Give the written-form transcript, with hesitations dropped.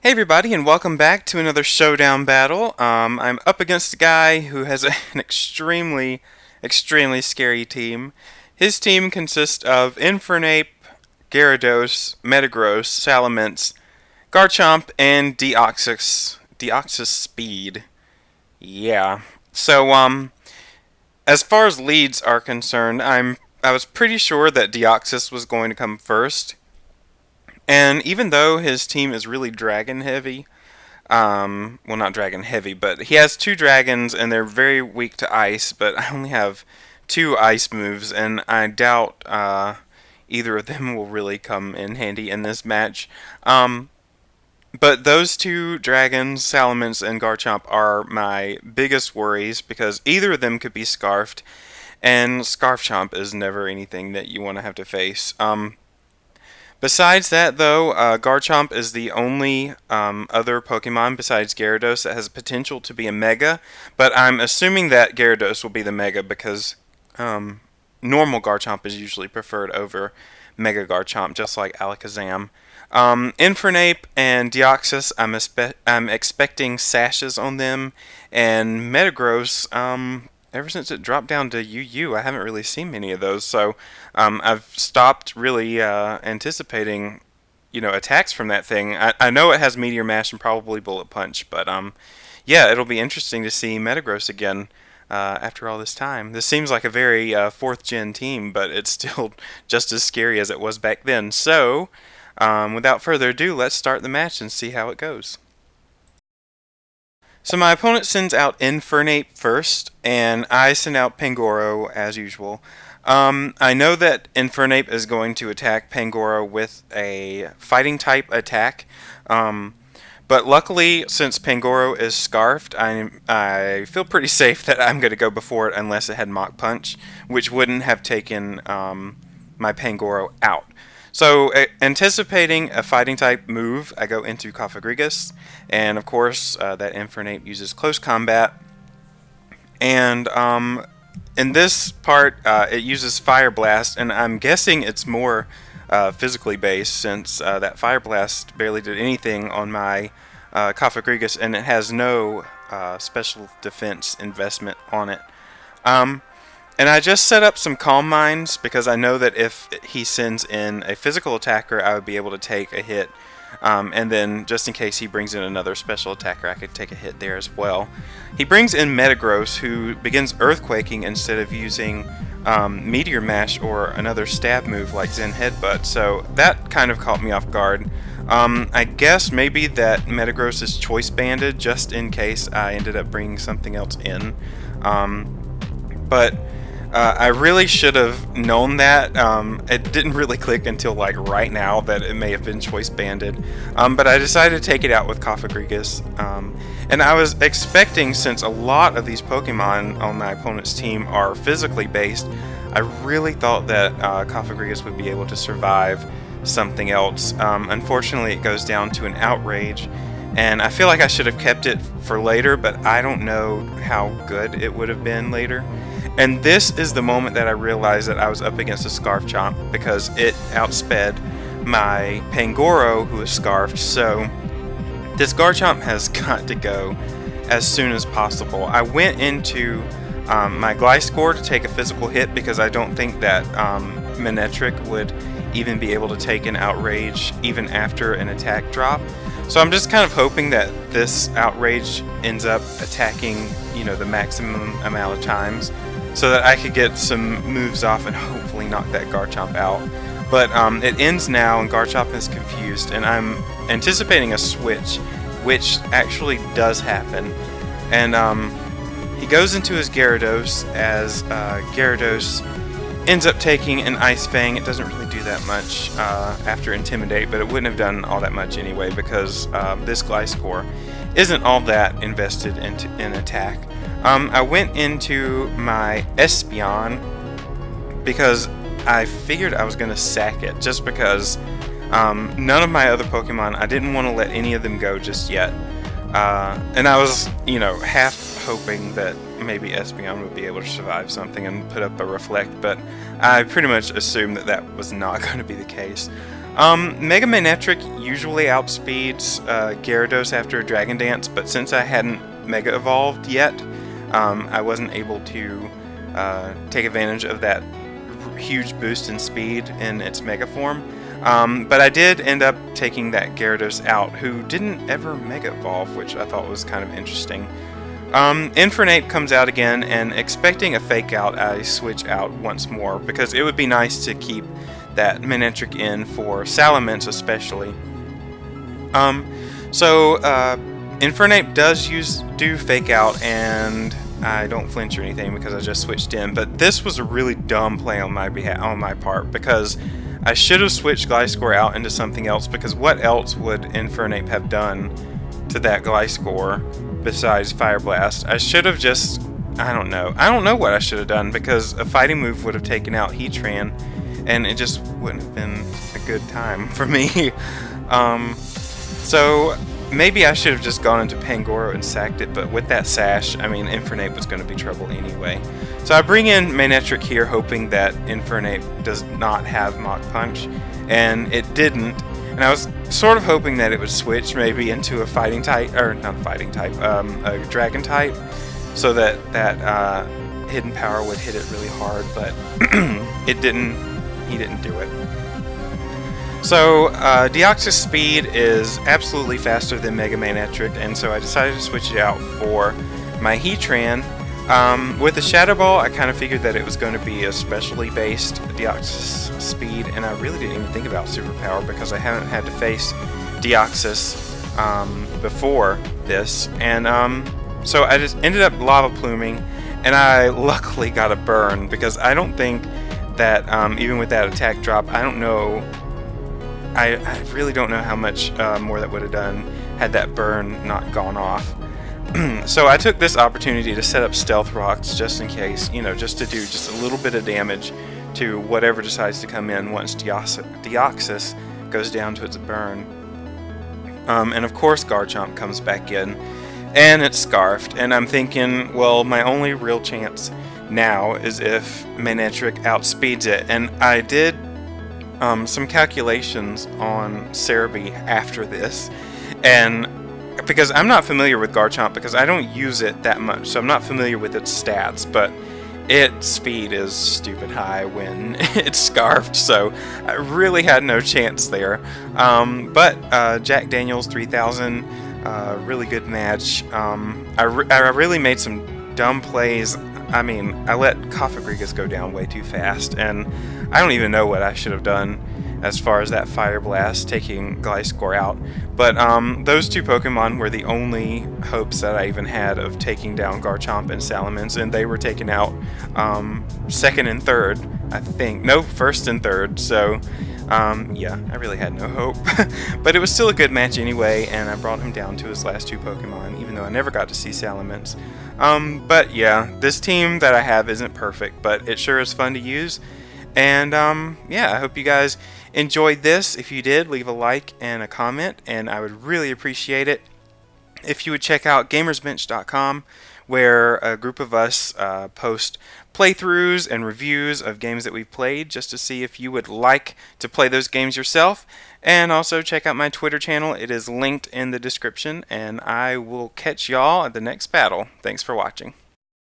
Hey everybody, and welcome back to another Showdown battle. I'm up against a guy who has an extremely scary team. His team consists of Infernape, Gyarados, Metagross, Salamence, Garchomp, and Deoxys Speed. Yeah. So, as far as leads are concerned, I was pretty sure that Deoxys was going to come first. And even though his team is really dragon heavy, well, not dragon heavy, but he has two dragons and they're very weak to ice, but I only have two ice moves, and I doubt either of them will really come in handy in this match. But those two dragons, Salamence and Garchomp, are my biggest worries because either of them could be scarfed, and Scarf Chomp is never anything that you want to have to face. Besides that, though, Garchomp is the only other Pokemon besides Gyarados that has potential to be a Mega, but I'm assuming that Gyarados will be the Mega because normal Garchomp is usually preferred over Mega Garchomp, just like Alakazam. Infernape and Deoxys, I'm expecting sashes on them, and Metagross, ever since it dropped down to UU, I haven't really seen many of those, so I've stopped really anticipating, attacks from that thing. I know it has Meteor Mash and probably Bullet Punch, but yeah, it'll be interesting to see Metagross again after all this time. This seems like a very 4th gen team, but it's still just as scary as it was back then. So, without further ado, let's start the match and see how it goes. So my opponent sends out Infernape first, and I send out Pangoro as usual. I know that Infernape is going to attack Pangoro with a fighting type attack, but luckily, since Pangoro is scarfed, I feel pretty safe that I'm going to go before it unless it had Mach Punch, which wouldn't have taken my Pangoro out. So, anticipating a fighting type move, I go into Cofagrigus, and of course, that Infernape uses close combat. And in this part, it uses Fire Blast, and I'm guessing it's more physically based since that Fire Blast barely did anything on my Cofagrigus, and it has no special defense investment on it. And I just set up some Calm Minds because I know that if he sends in a physical attacker, I would be able to take a hit. And then, just in case he brings in another special attacker, I could take a hit there as well. He brings in Metagross, who begins Earthquaking instead of using Meteor Mash or another stab move like Zen Headbutt. So that kind of caught me off guard. I guess maybe that Metagross is Choice Banded just in case I ended up bringing something else in. But I really should have known that. It didn't really click until like right now that it may have been choice banded. But I decided to take it out with Cofagrigus. And I was expecting, since a lot of these Pokemon on my opponent's team are physically based, I really thought that Cofagrigus would be able to survive something else. Unfortunately, it goes down to an Outrage. And I feel like I should have kept it for later, but I don't know how good it would have been later. And this is the moment that I realized that I was up against a Scarf Chomp because it outsped my Pangoro, who is scarfed. So this Garchomp has got to go as soon as possible. I went into my Gliscor to take a physical hit because I don't think that Manectric would even be able to take an Outrage even after an attack drop. So I'm just kind of hoping that this Outrage ends up attacking, the maximum amount of times, so that I could get some moves off and hopefully knock that Garchomp out. But it ends now, and Garchomp is confused, and I'm anticipating a switch, which actually does happen. And he goes into his Gyarados, as Gyarados ends up taking an Ice Fang. It doesn't really do that much after Intimidate, but it wouldn't have done all that much anyway because this Gliscor isn't all that invested in attack. I went into my Espeon because I figured I was going to sack it just because none of my other Pokemon, I didn't want to let any of them go just yet. And I was, half hoping that maybe Espeon would be able to survive something and put up a Reflect, but I pretty much assumed that that was not going to be the case. Mega Manectric usually outspeeds Gyarados after Dragon Dance, but since I hadn't Mega Evolved yet, I wasn't able to take advantage of that huge boost in speed in its Mega form. But I did end up taking that Gyarados out, who didn't ever Mega Evolve, which I thought was kind of interesting. Infernape comes out again, and expecting a Fake Out, I switch out once more, because it would be nice to keep that Manectric in for Salamence especially. Infernape does do Fake Out, and I don't flinch or anything because I just switched in, but this was a really dumb play on my part, because I should have switched Gliscor out into something else, because what else would Infernape have done to that Gliscor besides Fire Blast? I should have just, I don't know what I should have done, because a fighting move would have taken out Heatran, and it just wouldn't have been a good time for me. So maybe I should have just gone into Pangoro and sacked it, but with that sash, I mean, Infernape was going to be trouble anyway. So I bring in Manectric here, hoping that Infernape does not have Mach Punch, and it didn't. And I was sort of hoping that it would switch maybe into a fighting type, or not a fighting type, a dragon type, so that hidden power would hit it really hard, but it didn't. He didn't do it. So Deoxys speed is absolutely faster than Mega Manectric, and so I decided to switch it out for my Heatran. With the Shadow Ball, I kind of figured that it was going to be a specially based Deoxys speed, and I really didn't even think about Superpower because I haven't had to face Deoxys before this, and so I just ended up Lava Pluming, and I luckily got a burn, because I don't think that even with that attack drop, I don't know, I really don't know how much more that would have done had that burn not gone off. So I took this opportunity to set up Stealth Rocks just in case, just to do just a little bit of damage to whatever decides to come in once Deoxys goes down to its burn. And of course Garchomp comes back in, and it's Scarfed, and I'm thinking, well, my only real chance now is if Manectric outspeeds it. And I did some calculations on Cerebi after this, and because I'm not familiar with Garchomp, because I don't use it that much, so I'm not familiar with its stats, but its speed is stupid high when it's Scarfed, so I really had no chance there. But Jack Daniels 3000, really good match. I really made some dumb plays. I mean, I let Cofagrigus go down way too fast, and I don't even know what I should have done as far as that Fire Blast taking Gliscor out. But those two Pokemon were the only hopes that I even had of taking down Garchomp and Salamence, and they were taken out second and third, I think. No, first and third, so yeah, I really had no hope. But it was still a good match anyway, and I brought him down to his last two Pokemon, even though I never got to see Salamence. But yeah, this team that I have isn't perfect, but it sure is fun to use. And yeah, I hope you guys enjoyed this. If you did, leave a like and a comment, and I would really appreciate it if you would check out gamersbench.com, where a group of us post playthroughs and reviews of games that we've played, just to see if you would like to play those games yourself. And also check out my Twitter channel. It is linked in the description, and I will catch y'all at the next battle. Thanks for watching.